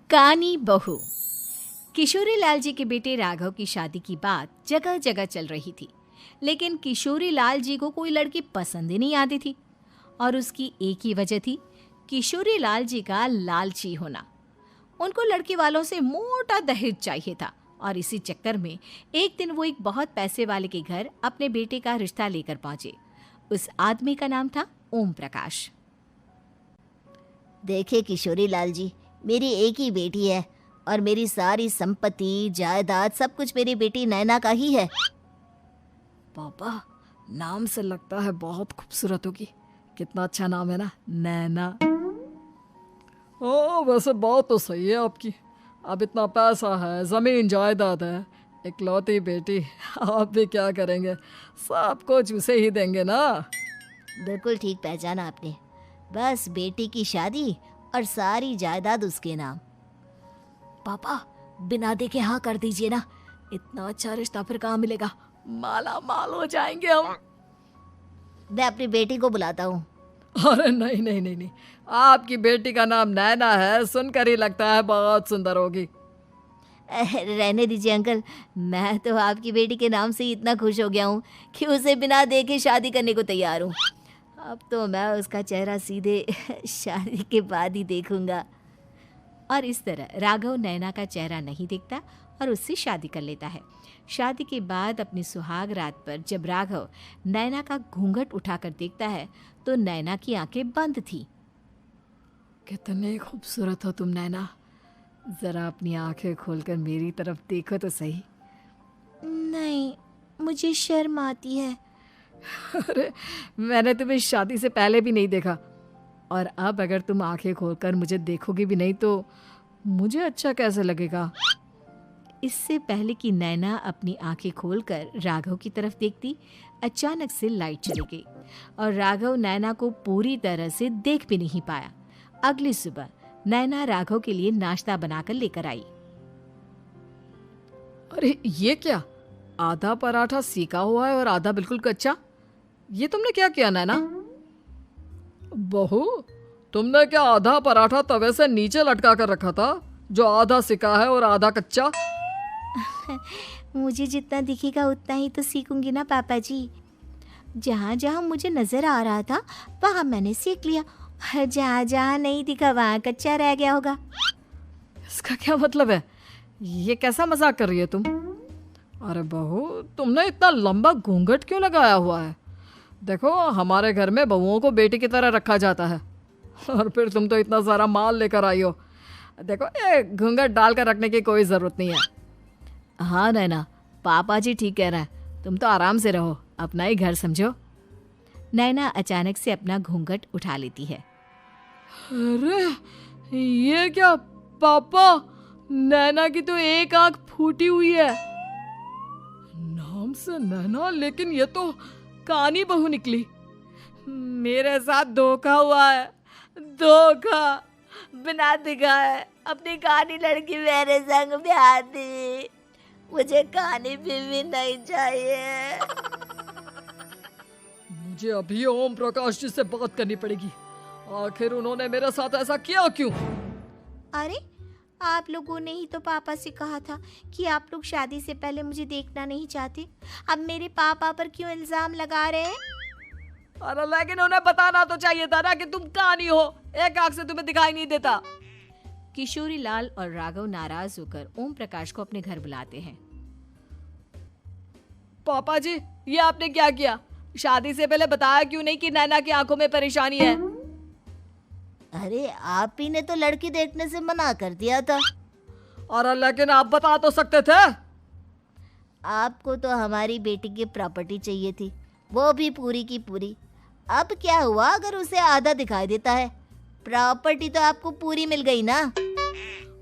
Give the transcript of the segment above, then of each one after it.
कानी बहू। किशोरी लाल जी के बेटे राघव की शादी की बात जगह जगह चल रही थी, लेकिन किशोरी लाल जी को कोई लड़की पसंद ही नहीं आती थी। और उसकी एक ही वजह थी, किशोरी लाल जी का लालची होना। उनको लड़की वालों से मोटा दहेज चाहिए था और इसी चक्कर में एक दिन वो एक बहुत पैसे वाले के घर अपने बेटे का रिश्ता लेकर पहुंचे। उस आदमी का नाम था ओम प्रकाश। देखे किशोरी लाल जी, मेरी एक ही बेटी है और मेरी सारी संपत्ति जायदाद सब कुछ मेरी बेटी नैना का ही है। पापा, नाम से लगता है बहुत खूबसूरत होगी। कितना अच्छा नाम है ना, नैना। ओ, वैसे बात तो सही है आपकी। अब इतना पैसा है, जमीन जायदाद है, इकलौती बेटी, आप भी क्या करेंगे? सब कुछ उसे ही देंगे ना। बिल्कुल ठीक पहचाना आपने। बस बेटी की शादी और सारी जायदाद उसके नाम। पापा, बिना देखे हाँ कर दीजिए ना। इतना अच्छा रिश्ता फिर कहाँ मिलेगा? माला माल हो जाएंगे हम। मैं अपनी बेटी को बुलाता हूँ। अरे नहीं नहीं नहीं नहीं, आपकी बेटी का नाम नैना है, सुनकर ही लगता है बहुत सुंदर होगी। रहने दीजिए अंकल, मैं तो आपकी बेटी के नाम से ही इतना खुश हो गया हूँ कि उसे बिना देखे शादी करने को तैयार हूँ। अब तो मैं उसका चेहरा सीधे शादी के बाद ही देखूंगा। और इस तरह राघव नैना का चेहरा नहीं देखता और उससे शादी कर लेता है। शादी के बाद अपनी सुहाग रात पर जब राघव नैना का घूंघट उठाकर देखता है तो नैना की आंखें बंद थी। कितनी खूबसूरत हो तुम नैना, जरा अपनी आंखें खोलकर मेरी तरफ देखो तो सही। नहीं, मुझे शर्म आती है। अरे, मैंने तुम्हें शादी से पहले भी नहीं देखा, और अब अगर तुम आंखें खोलकर मुझे देखोगी भी नहीं तो मुझे अच्छा कैसे लगेगा? इससे पहले कि नैना अपनी आंखें खोलकर राघव की तरफ देखती, अचानक से लाइट चली गई और राघव नैना को पूरी तरह से देख भी नहीं पाया। अगली सुबह नैना राघव के लिए नाश्ता बनाकर लेकर आई। अरे ये क्या, आधा पराठा सीका हुआ है और आधा बिल्कुल कच्चा। ये तुमने क्या किया नैना? बहू, तुमने क्या आधा पराठा तवे से नीचे लटका कर रखा था, जो आधा सिका है और आधा कच्चा? मुझे जितना दिखेगा उतना ही तो सीखूंगी ना पापा जी। जहाँ जहाँ मुझे नजर आ रहा था वहाँ मैंने सीख लिया, और जहाँ जहाँ नहीं दिखा वहाँ कच्चा रह गया होगा। इसका क्या मतलब है? ये कैसा मजाक कर रही है तुम? अरे बहू, तुमने इतना लंबा घूंघट क्यों लगाया हुआ है? देखो, हमारे घर में बहुओं को बेटी की तरह रखा जाता है, और फिर तुम तो इतना सारा माल लेकर आई हो। देखो, ये घूंघट डालकर रखने की कोई ज़रूरत नहीं है। हाँ नैना, पापा जी ठीक कह रहे हैं, तुम तो आराम से रहो, अपना ही घर समझो। नैना अचानक से अपना घूंघट उठा लेती है। अरे ये क्या पापा, नैना की तो एक आंख फूटी हुई है। नाम से नैना, लेकिन ये तो कानी बहू निकली। मेरे साथ धोखा हुआ है, धोखा। बिना दिखाए अपनी कानी लड़की मेरे संग ब्याह दी। मुझे कानी बीवी नहीं चाहिए। मुझे अभी ओम प्रकाश जी से बात करनी पड़ेगी। आखिर उन्होंने मेरे साथ ऐसा किया क्यों? अरे, आप लोगों ने ही तो पापा से कहा था कि आप लोग शादी से पहले मुझे देखना नहीं चाहते। अब मेरे पापा पर क्यों इल्जाम लगा रहे हैं? अरे लेकिन उन्हें बताना तो चाहिए था ना कि तुम कानी हो, एक आंख से तुम्हें दिखाई नहीं देता। किशोरी लाल और राघव नाराज होकर ओम प्रकाश को अपने घर बुलाते हैं। पापा जी, ये आपने क्या किया? शादी से पहले बताया क्यों नहीं कि नैना की आंखों में परेशानी है? अरे, आप ही ने तो लड़की देखने से मना कर दिया था। अरे लेकिन आप बता तो सकते थे। आपको तो हमारी बेटी की प्रॉपर्टी चाहिए थी, वो भी पूरी की पूरी। अब क्या हुआ अगर उसे आधा दिखाई देता है? प्रॉपर्टी तो आपको पूरी मिल गई ना।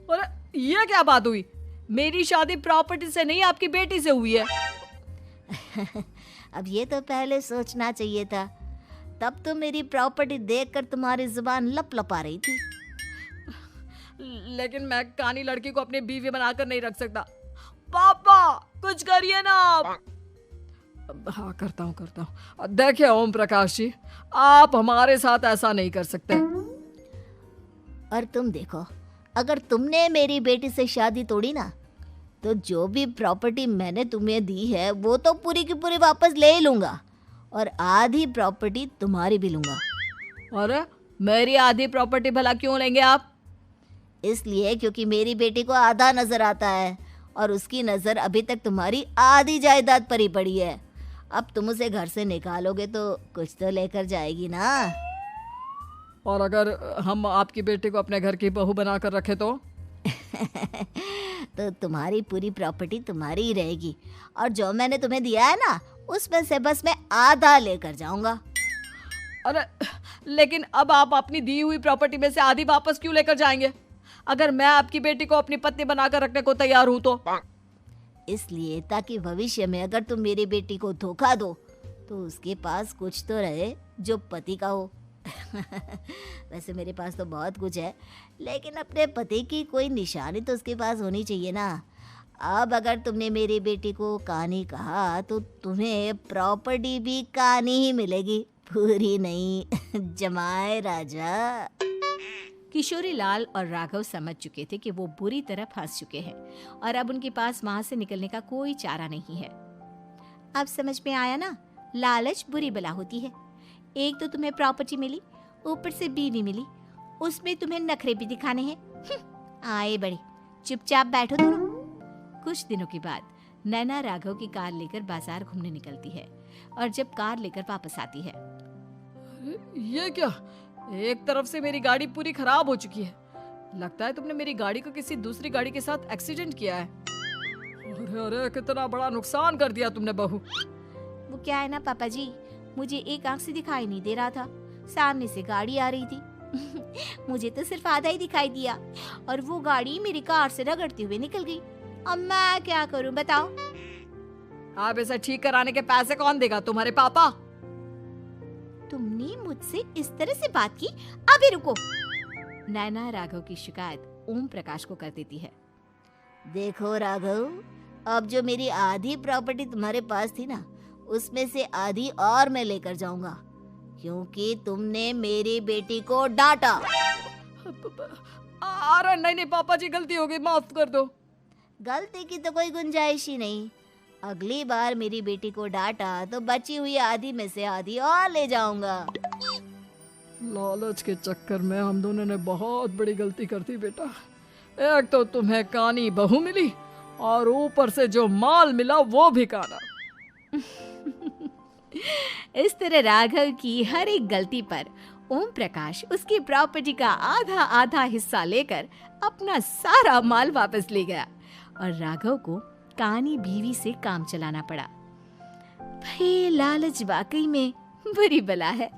अरे ये क्या बात हुई? मेरी शादी प्रॉपर्टी से नहीं, आपकी बेटी से हुई है। अब ये तो पहले सोचना चाहिए था, तब तो मेरी प्रॉपर्टी देखकर तुम्हारी जुबान लप लपा रही थी। लेकिन मैं कानी लड़की को अपनी बीवी बनाकर नहीं रख सकता। पापा, कुछ करिए ना आप। हाँ, करता हूँ। देखिए ओम प्रकाश जी, आप हमारे साथ ऐसा नहीं कर सकते। और तुम देखो, अगर तुमने मेरी बेटी से शादी तोड़ी ना, तो जो भी प्रॉपर्टी मैंने तुम्हें दी है वो तो पूरी की पूरी वापस ले ही लूँगा, और आधी प्रॉपर्टी तुम्हारी भी लूँगा। अरे मेरी आधी प्रॉपर्टी भला क्यों लेंगे आप? इसलिए क्योंकि मेरी बेटी को आधा नज़र आता है और उसकी नज़र अभी तक तुम्हारी आधी जायदाद पर ही पड़ी है। अब तुम उसे घर से निकालोगे तो कुछ तो लेकर जाएगी ना। और अगर हम आपकी बेटी को अपने घर की बहू बना कर रखे तो? तो तुम्हारी पूरी प्रॉपर्टी तुम्हारी ही रहेगी, और जो मैंने तुम्हें दिया है ना, उसमें से बस मैं आधा लेकर जाऊंगा। अरे लेकिन अब आप अपनी दी हुई प्रॉपर्टी में से आधी वापस क्यों लेकर जाएंगे? अगर मैं आपकी बेटी को अपनी पत्नी बनाकर रखने को तैयार हूं तो? इसलिए ताकि भविष्य में अगर तुम मेरी बेटी को धोखा दो तो उसके पास कुछ तो रहे जो पति का हो। वैसे मेरे पास तो बहुत कुछ है, लेकिन अपने पति की कोई निशानी तो उसके पास होनी चाहिए ना। अब अगर तुमने मेरी बेटी को कानी कहा तो तुम्हें प्रॉपर्टी भी कानी ही मिलेगी, पूरी नहीं। जमाए राजा। किशोरी लाल और राघव समझ चुके थे कि वो बुरी तरह फंस चुके हैं और अब उनके पास वहां से निकलने का कोई चारा नहीं है। अब समझ में आया ना, लालच बुरी बला होती है। एक तो तुम्हें प्रॉपर्टी मिली, ऊपर से बीवी मिली, उसमें तुम्हें नखरे भी दिखाने हैं। आए बड़े, चुपचाप बैठो दोनों। कुछ दिनों के बाद नैना राघव की कार लेकर बाजार घूमने निकलती है और जब कार लेकर वापस आती है, ये क्या? एक तरफ से मेरी गाड़ी पूरी खराब हो चुकी है। लगता है तुमने मेरी गाड़ी को किसी दूसरी गाड़ी के साथ एक्सीडेंट किया है। अरे अरे कितना बड़ा नुकसान कर दिया तुमने बहू। वो क्या है ना पापा जी, मुझे एक आंख से दिखाई नहीं दे रहा था, सामने से गाड़ी आ रही थी। मुझे तो सिर्फ आधा ही दिखाई दिया और वो गाड़ी मेरी कार से रगड़ते हुए निकल गई। अब मैं क्या करूं बताओ? आप इसे ठीक कराने के पैसे कौन देगा? तुम्हारे पापा? तुमने मुझसे इस तरह से बात की? अभी रुको। नैना राघव की शिकायत ओम प्रकाश को कर देती है। देखो राघव, अब जो मेरी आधी प्रॉपर्टी तुम्हारे पास थी ना, उसमें से आधी और मैं लेकर जाऊंगा, क्योंकि तुमने मेरी बेटी को डांटा। अरे नहीं नहीं पापा जी, गलती हो गई, माफ कर दो। गलती की तो कोई गुंजाइश ही नहीं। अगली बार मेरी बेटी को डांटा तो बची हुई आधी में से आधी और ले जाऊंगा। लालच के चक्कर में हम दोनों ने बहुत बड़ी गलती कर दी बेटा। एक तो तुम्हें कानी बहू मिली और ऊपर से जो माल मिला वो भी काना। इस तरह राघव की हर एक गलती पर ओम प्रकाश उसकी प्रॉपर्टी का आधा आधा हिस्सा लेकर अपना सारा माल वापस ले गया और राघव को कानी बीवी से काम चलाना पड़ा। भाई लालच वाकई में बुरी बला है।